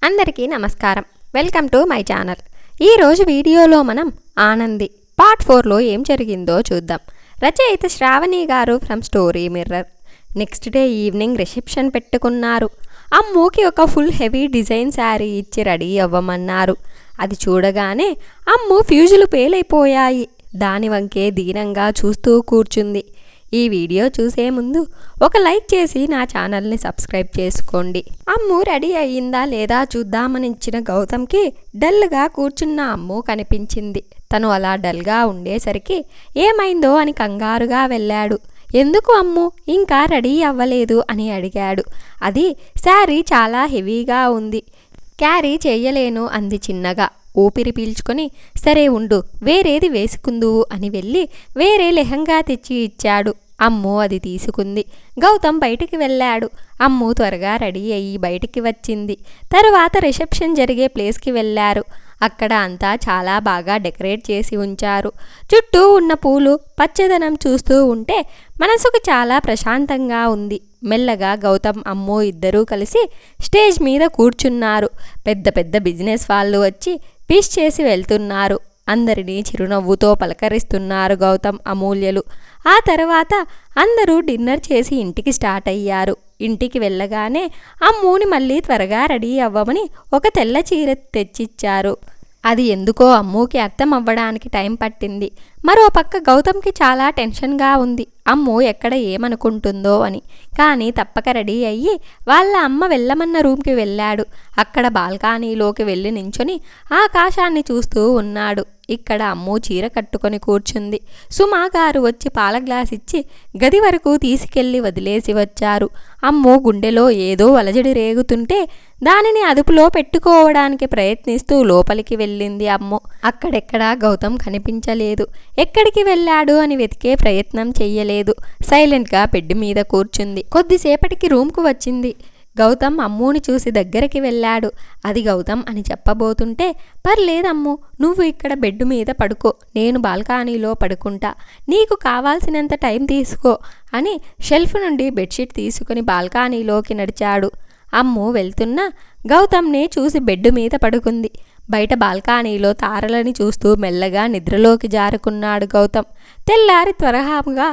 అందరికీ నమస్కారం. Welcome to my channel. ఈరోజు వీడియోలో మనం ఆనంది పార్ట్ 4లో ఏం జరిగిందో చూద్దాం. రచయిత శ్రావణి గారు from story mirror. Next day evening reception పెట్టుకున్నారు. అమ్ముకి ఒక ఫుల్ హెవీ డిజైన్ శారీ ఇచ్చి రెడీ అవ్వమన్నారు. అది చూడగానే అమ్ము ఫ్యూజులు పేలైపోయాయి. దాని వంకే దీనంగా చూస్తూ కూర్చుంది. ఈ వీడియో చూసే ముందు ఒక లైక్ చేసి నా ఛానల్ని సబ్స్క్రైబ్ చేసుకోండి. అమ్ము రెడీ అయ్యిందా లేదా చూద్దామని ఇచ్చిన గౌతమ్కి డల్గా కూర్చున్న అమ్ము కనిపించింది. తను అలా డల్గా ఉండేసరికి ఏమైందో అని కంగారుగా వెళ్ళాడు. ఎందుకు అమ్ము ఇంకా రెడీ అవ్వలేదు అని అడిగాడు. అది శారీ చాలా హెవీగా ఉంది, క్యారీ చేయలేను అంది చిన్నగా. ఊపిరి పీల్చుకొని సరే ఉండు, వేరేది వేసుకుందువు అని వెళ్ళి వేరే లెహంగా తెచ్చి ఇచ్చాడు. అమ్ము అది తీసుకుంది. గౌతమ్ బయటికి వెళ్ళాడు. అమ్ము త్వరగా రెడీ అయ్యి బయటికి వచ్చింది. తరువాత రిసెప్షన్ జరిగే ప్లేస్కి వెళ్ళారు. అక్కడ అంతా చాలా బాగా డెకరేట్ చేసి ఉంచారు. చుట్టూ ఉన్న పూలు పచ్చదనం చూస్తూ ఉంటే మనసుకు చాలా ప్రశాంతంగా ఉంది. మెల్లగా గౌతమ్ అమ్ము ఇద్దరూ కలిసి స్టేజ్ మీద కూర్చున్నారు. పెద్ద పెద్ద బిజినెస్ వాళ్ళు వచ్చి విష్ చేసి వెళ్తున్నారు. అందరినీ చిరునవ్వుతో పలకరిస్తున్నారు గౌతమ్, అమూల్యలు. ఆ తర్వాత అందరూ డిన్నర్ చేసి ఇంటికి స్టార్ట్ అయ్యారు. ఇంటికి వెళ్ళగానే అమ్ముని మళ్ళీ త్వరగా రెడీ అవ్వమని ఒక తెల్ల చీర తెచ్చిచ్చారు. అది ఎందుకో అమ్ముకి అర్థం అవ్వడానికి టైం పట్టింది. మరో పక్క గౌతమ్కి చాలా టెన్షన్గా ఉంది, అమ్ము ఎక్కడ ఏమనుకుంటుందో అని. కానీ తప్పక రెడీ అయ్యి వాళ్ళ అమ్మ వెళ్ళమన్న రూమ్కి వెళ్ళాడు. అక్కడ బాల్కనీలోకి వెళ్ళి నించొని ఆకాశాన్ని చూస్తూ ఉన్నాడు. ఇక్కడ అమ్ము చీర కట్టుకొని కూర్చుంది. సుమా గారు వచ్చి పాల గ్లాస్ ఇచ్చి గది వరకు తీసుకెళ్లి వదిలేసి వచ్చారు. అమ్ము గుండెలో ఏదో అలజడి రేగుతుంటే దానిని అదుపులో పెట్టుకోవడానికి ప్రయత్నిస్తూ లోపలికి వెళ్ళింది అమ్ము. అక్కడెక్కడా గౌతమ్ కనిపించలేదు. ఎక్కడికి వెళ్ళాడు అని వెతికే ప్రయత్నం చెయ్యలేదు. సైలెంట్గా బెడ్ మీద కూర్చుంది. కొద్దిసేపటికి రూమ్కు వచ్చింది. గౌతమ్ అమ్ముని చూసి దగ్గరికి వెళ్ళాడు. అది గౌతమ్ అని చెప్పబోతుంటే పర్లేదమ్ము, నువ్వు ఇక్కడ బెడ్ మీద పడుకో, నేను బాల్కనీలో పడుకుంటా, నీకు కావాల్సినంత టైం తీసుకో అని షెల్ఫ్ నుండి బెడ్షీట్ తీసుకుని బాల్కనీలోకి నడిచాడు. అమ్ము వెళ్తున్నా గౌతమ్నే చూసి బెడ్ మీద పడుకుంది. బయట బాల్కనీలో తారలని చూస్తూ మెల్లగా నిద్రలోకి జారుకున్నాడు గౌతమ్. తెల్లారి త్వరగా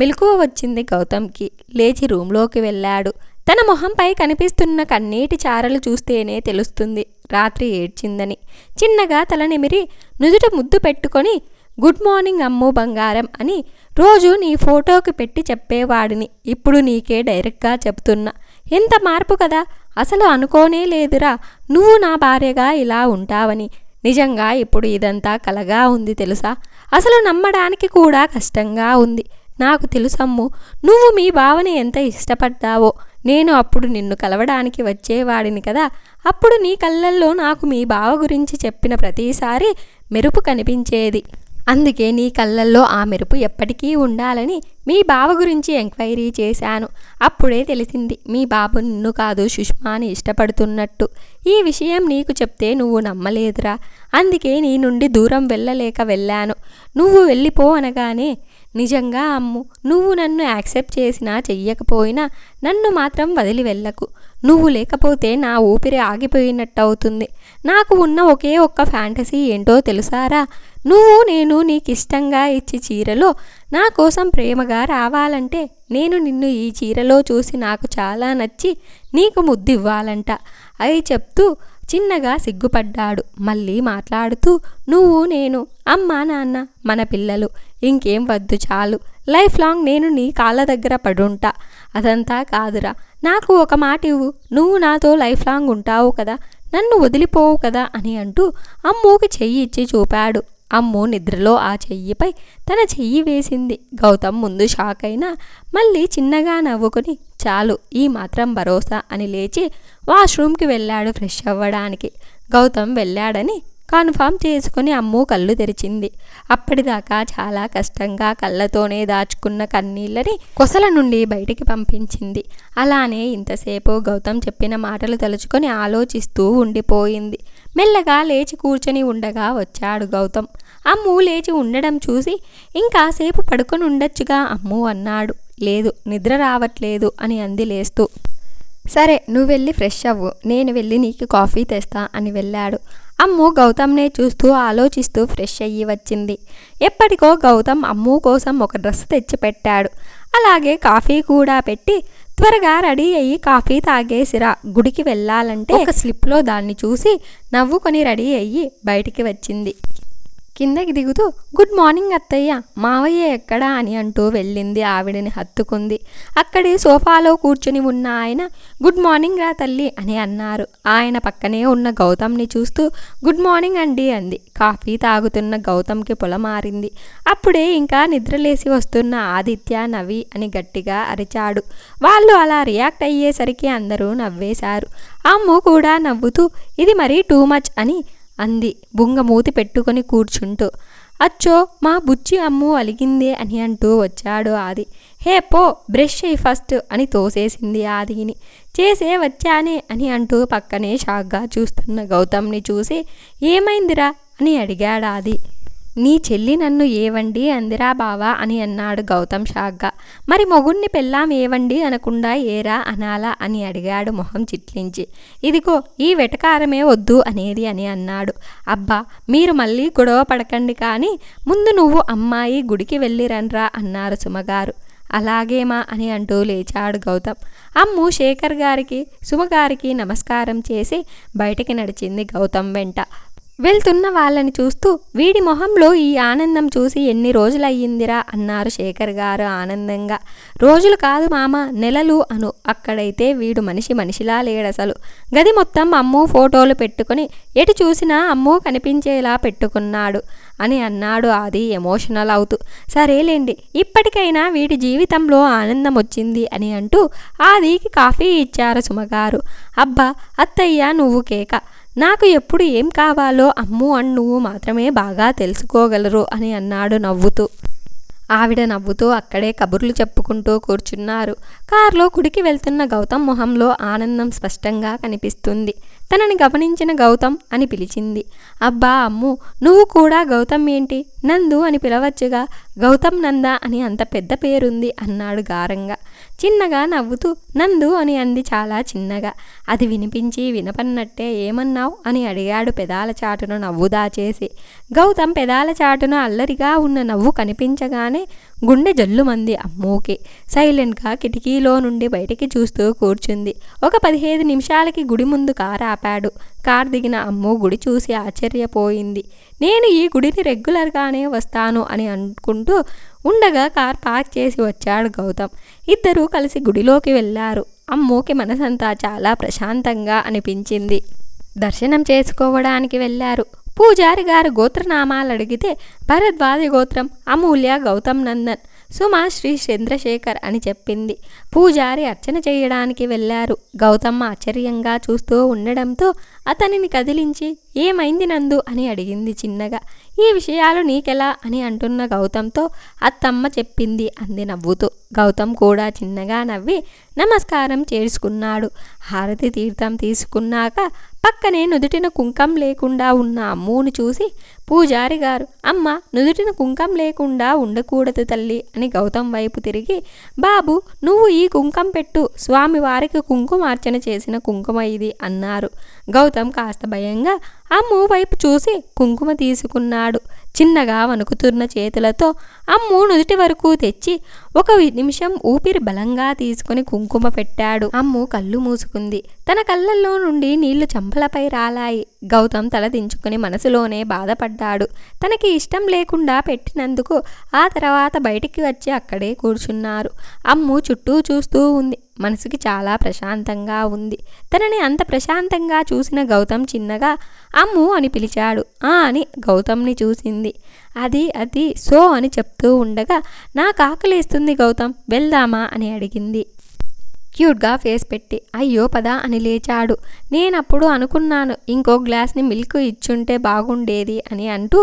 మెలకువ వచ్చింది గౌతమ్కి. లేచి రూంలోకి వెళ్ళాడు. తన మొహంపై కనిపిస్తున్న కన్నీటి చారలు చూస్తేనే తెలుస్తుంది రాత్రి ఏడ్చిందని. చిన్నగా తలనిమిరి నుదుట ముద్దు పెట్టుకొని గుడ్ మార్నింగ్ అమ్ము బంగారం అని రోజు నీ ఫోటోకి పెట్టి చెప్పేవాడిని. ఇప్పుడు నీకే డైరెక్ట్గా చెప్తున్నా. ఎంత మార్పు కదా, అసలు అనుకోనే లేదురా నువ్వు నా భార్యగా ఇలా ఉంటావని. నిజంగా ఇప్పుడు ఇదంతా కలగా ఉంది తెలుసా, అసలు నమ్మడానికి కూడా కష్టంగా ఉంది. నాకు తెలుసమ్ము, నువ్వు మీ బావని ఎంత ఇష్టపడ్డావో. నేను అప్పుడు నిన్ను కలవడానికి వచ్చేవాడిని కదా, అప్పుడు నీ కళ్ళల్లో నాకు మీ బావ గురించి చెప్పిన ప్రతిసారి మెరుపు కనిపించేది. అందుకే నీ కళ్ళల్లో ఆ మెరుపు ఎప్పటికీ ఉండాలని మీ బావ గురించి ఎంక్వైరీ చేశాను. అప్పుడే తెలిసింది మీ బాబు నిన్ను కాదు సుష్మాని ఇష్టపడుతున్నట్టు. ఈ విషయం నీకు చెప్తే నువ్వు నమ్మలేదురా, అందుకే నీ నుండి దూరం వెళ్ళలేక వెళ్ళాను. నువ్వు వెళ్ళిపో అనగానే నిజంగా అమ్ము, నువ్వు నన్ను యాక్సెప్ట్ చేసినా చెయ్యకపోయినా నన్ను మాత్రం వదిలి వెళ్ళకు. నువ్వు లేకపోతే నా ఊపిరి ఆగిపోయినట్టు అవుతుంది. నాకు ఉన్న ఒకే ఒక్క ఫ్యాంటసీ ఏంటో తెలుసారా, నువ్వు నేను నీకిష్టంగా ఇచ్చి చీరలో నా కోసం ప్రేమగా రావాలంటే నేను నిన్ను ఈ చీరలో చూసి నాకు చాలా నచ్చి నీకు ముద్దివ్వాలంట. అది చెప్తూ చిన్నగా సిగ్గుపడ్డాడు. మళ్ళీ మాట్లాడుతూ నువ్వు నేను, అమ్మ నాన్న, మన పిల్లలు, ఇంకేం వద్దు చాలు. లైఫ్ లాంగ్ నేను నీ కాళ్ళ దగ్గర పడుంటా. అదంతా కాదురా, నాకు ఒక మాట ఇవ్వు, నువ్వు నాతో లైఫ్ లాంగ్ ఉంటావు కదా, నన్ను వదిలిపోవు కదా అని అంటూ అమ్ముకి చెయ్యి ఇచ్చి చూపాడు. అమ్ము నిద్రలో ఆ చెయ్యిపై తన చెయ్యి వేసింది. గౌతమ్ ముందు షాక్ అయినా మళ్ళీ చిన్నగా నవ్వుకొని చాలు ఈ మాత్రం భరోసా అని లేచి వాష్రూమ్కి వెళ్ళాడు ఫ్రెష్ అవ్వడానికి. గౌతమ్ వెళ్ళాడని కన్ఫర్మ్ చేసుకుని అమ్ము కళ్ళు తెరిచింది. అప్పటిదాకా చాలా కష్టంగా కళ్ళతోనే దాచుకున్న కన్నీళ్ళని కొసల నుండి బయటికి పంపించింది. అలానే ఇంతసేపు గౌతమ్ చెప్పిన మాటలు తలుచుకొని ఆలోచిస్తూ ఉండిపోయింది. మెల్లగా లేచి కూర్చొని ఉండగా వచ్చాడు గౌతమ్. అమ్ము లేచి ఉండడం చూసి ఇంకాసేపు పడుకొని ఉండొచ్చుగా అమ్ము అన్నాడు. లేదు నిద్ర రావట్లేదు అని అంది లేస్తూ. సరే నువ్వు వెళ్ళి ఫ్రెష్ అవ్వు, నేను వెళ్ళి నీకు కాఫీ తెస్తా అని వెళ్ళాడు. అమ్ము గౌతమ్నే చూస్తూ ఆలోచిస్తూ ఫ్రెష్ అయ్యి వచ్చింది. ఎప్పటికో గౌతమ్ అమ్ము కోసం ఒక డ్రెస్ తెచ్చి పెట్టాడు. అలాగే కాఫీ కూడా పెట్టి త్వరగా రెడీ అయ్యి కాఫీ తాగేసిరా, గుడికి వెళ్ళాలంటే ఒక స్లిప్లో దాన్ని చూసి నవ్వుకొని రెడీ అయ్యి బయటికి వచ్చింది. కిందకి దిగుతూ గుడ్ మార్నింగ్ అత్తయ్య, మావయ్య ఎక్కడా అని అంటూ వెళ్ళింది. ఆవిడని హత్తుకుంది. అక్కడి సోఫాలో కూర్చుని ఉన్న ఆయన గుడ్ మార్నింగ్ రా తల్లి అని అన్నారు. ఆయన పక్కనే ఉన్న గౌతమ్ని చూస్తూ గుడ్ మార్నింగ్ అండి అంది. కాఫీ తాగుతున్న గౌతమ్కి పొలమారింది. అప్పుడే ఇంకా నిద్రలేసి వస్తున్న ఆదిత్య, నవి అని గట్టిగా అరిచాడు. వాళ్ళు అలా రియాక్ట్ అయ్యేసరికి అందరూ నవ్వేశారు. అమ్ము కూడా నవ్వుతూ ఇది మరీ టూ మచ్ అని అంది బుంగ మూతి పెట్టుకొని కూర్చుంటూ. అచ్చో మా బుచ్చి అమ్ము అలిగిందే అని అంటూ వచ్చాడు ఆది. హే పో బ్రష్ అయ్యి ఫస్ట్ అని తోసేసింది ఆదిని. చేసే వచ్చానే అని అంటూ పక్కనే షాక్గా చూస్తున్న గౌతమ్ని చూసి ఏమైందిరా అని అడిగాడు ఆది. నీ చెల్లి నన్ను ఏవండి అందిరా బావా అని అన్నాడు గౌతమ్ షాక్గా. మరి మొగుణ్ణి పెళ్ళాం ఏవండి అనకుండా ఏరా అనాలా అని అడిగాడు మొహం చిట్లించి. ఇదిగో ఈ వెటకారమే వద్దు అనేది అని అన్నాడు. అబ్బా మీరు మళ్ళీ గొడవ పడకండి కానీ ముందు నువ్వు అమ్మాయి గుడికి వెళ్ళిరన్రా అన్నారు సుమగారు. అలాగేమా అని అంటూ లేచాడు గౌతమ్. అమ్ము శేఖర్ గారికి సుమగారికి నమస్కారం చేసి బయటికి నడిచింది గౌతమ్ వెంట. వెళ్తున్న వాళ్ళని చూస్తూ వీడి మొహంలో ఈ ఆనందం చూసి ఎన్ని రోజులయ్యిందిరా అన్నారు శేఖర్ గారు ఆనందంగా. రోజులు కాదు మామ, నెలలు అను. అక్కడైతే వీడు మనిషిలా లేడసలు. గది మొత్తం అమ్ము ఫోటోలు పెట్టుకుని ఎటు చూసినా అమ్ము కనిపించేలా పెట్టుకున్నాడు అని అన్నాడు ఆది ఎమోషనల్ అవుతూ. సరేలేండి ఇప్పటికైనా వీడి జీవితంలో ఆనందం వచ్చింది అని అంటూ ఆదికి కాఫీ ఇచ్చారు సుమగారు. అబ్బా అత్తయ్య నువ్వు కేక, నాకు ఎప్పుడు ఏం కావాలో అమ్ము అని నువ్వు మాత్రమే బాగా తెలుసుకోగలరు అని అన్నాడు నవ్వుతూ. ఆవిడ నవ్వుతూ అక్కడే కబుర్లు చెప్పుకుంటూ కూర్చున్నారు. కారులో గుడికి వెళ్తున్న గౌతమ్ మొహంలో ఆనందం స్పష్టంగా కనిపిస్తుంది. తనని గమనించిన గౌతమ్ అని పిలిచింది. అబ్బా అమ్ము నువ్వు కూడా గౌతమ్ ఏంటి, నందు అని పిలవచ్చుగా, గౌతమ్ నంద అని అంత పెద్ద పేరుంది అన్నాడు గారంగా. చిన్నగా నవ్వుతూ నందు అని అంది చాలా చిన్నగా. అది వినిపించి వినపన్నట్టే ఏమన్నావు అని అడిగాడు పెదాల చాటును నవ్వు దాచేసి. గౌతమ్ పెదాల చాటును అల్లరిగా ఉన్న నవ్వు కనిపించగానే గుండె జల్లుమంది అమ్మూకి. సైలెంట్గా కిటికీలో నుండి బయటికి చూస్తూ కూర్చుంది. ఒక 15 నిమిషాలకి గుడి ముందు కారు ఆపాడు. కారు దిగిన అమ్ము గుడి చూసి ఆశ్చర్యపోయింది. నేను ఈ గుడిని రెగ్యులర్గానే వస్తాను అని అనుకుంటూ ఉండగా కార్ పార్క్ చేసి వచ్చాడు గౌతమ్. ఇద్దరూ కలిసి గుడిలోకి వెళ్ళారు. అమ్మూకి మనసంతా చాలా ప్రశాంతంగా అనిపించింది. దర్శనం చేసుకోవడానికి వెళ్ళారు. పూజారి గారు గోత్రనామాలు అడిగితే భరద్వాజ గోత్రం, అమూల్య గౌతమ్ నందన్, సుమ శ్రీ చంద్రశేఖర్ అని చెప్పింది. పూజారి అర్చన చేయడానికి వెళ్ళారు. గౌతమ్మ ఆశ్చర్యంగా చూస్తూ ఉండడంతో అతనిని కదిలించి ఏమైంది నందు అని అడిగింది చిన్నగా. ఈ విషయాలు నీకెలా అని అంటున్న గౌతమ్తో అత్తమ్మ చెప్పింది అంది నవ్వుతూ. గౌతమ్ కూడా చిన్నగా నవ్వి నమస్కారం చేసుకున్నాడు. హారతి తీర్థం తీసుకున్నాక పక్కనే నుదుటిన కుంకం లేకుండా ఉన్న అమ్మును చూసి పూజారి గారు అమ్మ నుదుటిన కుంకం లేకుండా ఉండకూడదు తల్లి అని గౌతమ్ వైపు తిరిగి బాబు నువ్వు ఈ కుంకం పెట్టు, స్వామివారికి కుంకుమార్చన చేసిన కుంకుమ ఇది అన్నారు. గౌతమ్ కాస్త భయంగా అమ్ము వైపు చూసి కుంకుమ తీసుకున్నాడు. చిన్నగా వణుకుతున్న చేతులతో అమ్ము నుదుటి వరకు తెచ్చి 1 నిమిషం ఊపిరి బలంగా తీసుకుని కుంకుమ పెట్టాడు. అమ్ము కళ్ళు మూసుకుంది. తన కళ్ళల్లో నుండి నీళ్లు చంపలపై రాలాయి. గౌతమ్ తల దించుకుని మనసులోనే బాధపడ్డాడు. తనకి ఇష్టం లేకుండా పెట్టినందుకు. ఆ తర్వాత బయటికి వచ్చి అక్కడే కూర్చున్నారు. అమ్ము చుట్టూ చూస్తూ ఉంది. మనసుకి చాలా ప్రశాంతంగా ఉంది. తనని అంత ప్రశాంతంగా చూసిన గౌతమ్ చిన్నగా అమ్ము అని పిలిచాడు. అని గౌతమ్ని చూసింది. అది సో అని చెప్తూ ఉండగా నాకు ఆకలేస్తుంది గౌతమ్ వెళ్దామా అని అడిగింది. క్యూట్గా ఫేస్ పెట్టి అయ్యో పదా అని లేచాడు. నేనప్పుడు అనుకున్నాను ఇంకో గ్లాస్ని మిల్క్ ఇచ్చుంటే బాగుండేది అని అంటూ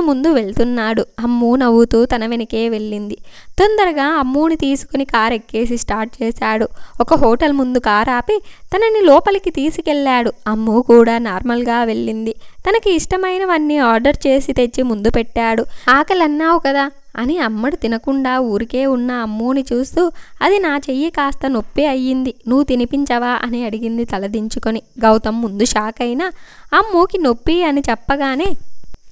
ముందు వెళ్తున్నాడు. అమ్ము నవ్వుతూ తన వెనకే వెళ్ళింది. తొందరగా అమ్ముని తీసుకుని కారు ఎక్కేసి స్టార్ట్ చేశాడు. ఒక హోటల్ ముందు కారు ఆపి తనని లోపలికి తీసుకెళ్లాడు. అమ్ము కూడా నార్మల్గా వెళ్ళింది. తనకి ఇష్టమైనవన్నీ ఆర్డర్ చేసి తెచ్చి ముందు పెట్టాడు. ఆకలి అన్నావు కదా అని అమ్మడు తినకుండా ఊరికే ఉన్న అమ్మూని చూస్తూ అది నా చెయ్యి కాస్త నొప్పి అయ్యింది, నువ్వు తినిపించవా అని అడిగింది తలదించుకొని. గౌతమ్ ముందు షాక్ అయినా అమ్మూకి నొప్పి అని చెప్పగానే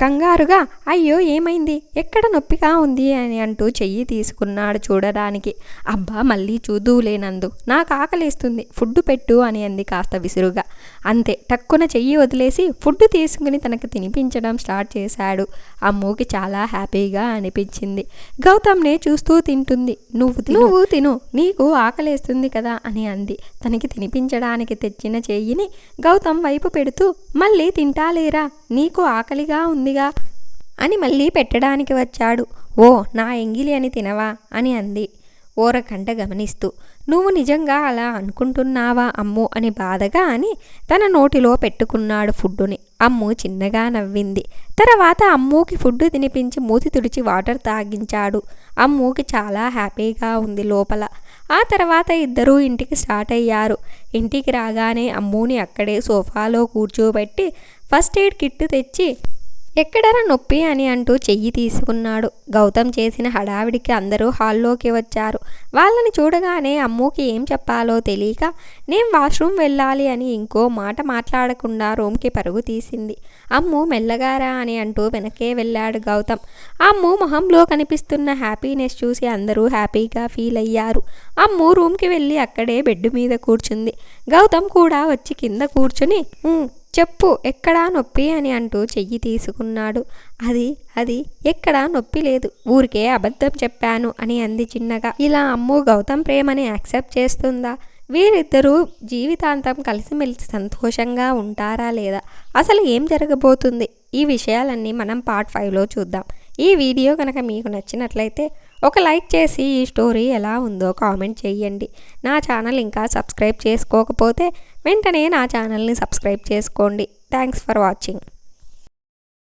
కంగారుగా అయ్యో ఏమైంది, ఎక్కడ నొప్పిగా ఉంది అని అంటూ చెయ్యి తీసుకున్నాడు చూడడానికి. అబ్బా మళ్ళీ చూదువులేనందు, నాకు ఆకలేస్తుంది, ఫుడ్ పెట్టు అని అంది కాస్త విసురుగా. అంతే, టక్కున చెయ్యి వదిలేసి ఫుడ్ తీసుకుని తనకు తినిపించడం స్టార్ట్ చేశాడు. అమ్మూకి చాలా హ్యాపీగా అనిపించింది. గౌతమ్నే చూస్తూ తింటుంది. నువ్వు తిను, నీకు ఆకలేస్తుంది కదా అని అంది. తనకి తినిపించడానికి తెచ్చిన చెయ్యిని గౌతమ్ వైపు పెడుతూ మళ్ళీ తింటాలేరా, నీకు ఆకలిగా ఉందిగా అని మళ్ళీ పెట్టడానికి వచ్చాడు. ఓ నా ఎంగిలి అని తినవా అని అంది ఓరకంట గమనిస్తూ. నువ్వు నిజంగా అలా అనుకుంటున్నావా అమ్ము అని బాధగా అని తన నోటిలో పెట్టుకున్నాడు ఫుడ్డుని. అమ్ము చిన్నగా నవ్వింది. తర్వాత అమ్ముకి ఫుడ్ తినిపించి మూతి తుడిచి వాటర్ తాగించాడు. అమ్ముకి చాలా హ్యాపీగా ఉంది లోపల. ఆ తర్వాత ఇద్దరూ ఇంటికి స్టార్ట్ అయ్యారు. ఇంటికి రాగానే అమ్ముని అక్కడే సోఫాలో కూర్చోబెట్టి ఫస్ట్ ఎయిడ్ కిట్ తెచ్చి ఎక్కడరా నొప్పి అని అంటూ చెయ్యి తీసుకున్నాడు. గౌతమ్ చేసిన హడావిడికి అందరూ హాల్లోకి వచ్చారు. వాళ్ళని చూడగానే అమ్ముకి ఏం చెప్పాలో తెలియక నేను వాష్రూమ్ వెళ్ళాలి అని ఇంకో మాట మాట్లాడకుండా రూమ్కి పరుగు తీసింది. అమ్ము మెల్లగారా అని అంటూ వెనకే వెళ్ళాడు గౌతమ్. అమ్ము మొహంలో కనిపిస్తున్న హ్యాపీనెస్ చూసి అందరూ హ్యాపీగా ఫీల్ అయ్యారు. అమ్ము రూమ్కి వెళ్ళి అక్కడే బెడ్ మీద కూర్చుంది. గౌతమ్ కూడా వచ్చి కింద కూర్చుని చెప్పు ఎక్కడా నొప్పి అని అంటూ చెయ్యి తీసుకున్నాడు. అది ఎక్కడా నొప్పి లేదు, ఊరికే అబద్ధం చెప్పాను అని అంది చిన్నగా. ఇలా అమ్ము గౌతమ్ ప్రేమని యాక్సెప్ట్ చేస్తుందా? వీరిద్దరూ జీవితాంతం కలిసిమెలిసి సంతోషంగా ఉంటారా లేదా? అసలు ఏం జరగబోతుంది? ఈ విషయాలన్నీ మనం పార్ట్ 5లో చూద్దాం. ఈ వీడియో కనుక మీకు నచ్చినట్లయితే ఒక లైక్ చేసి ఈ స్టోరీ ఎలా ఉందో కామెంట్ చేయండి. నా ఛానల్ ఇంకా సబ్స్క్రైబ్ చేసుకోకపోతే వెంటనే నా ఛానల్ని సబ్స్క్రైబ్ చేసుకోండి. Thanks for watching.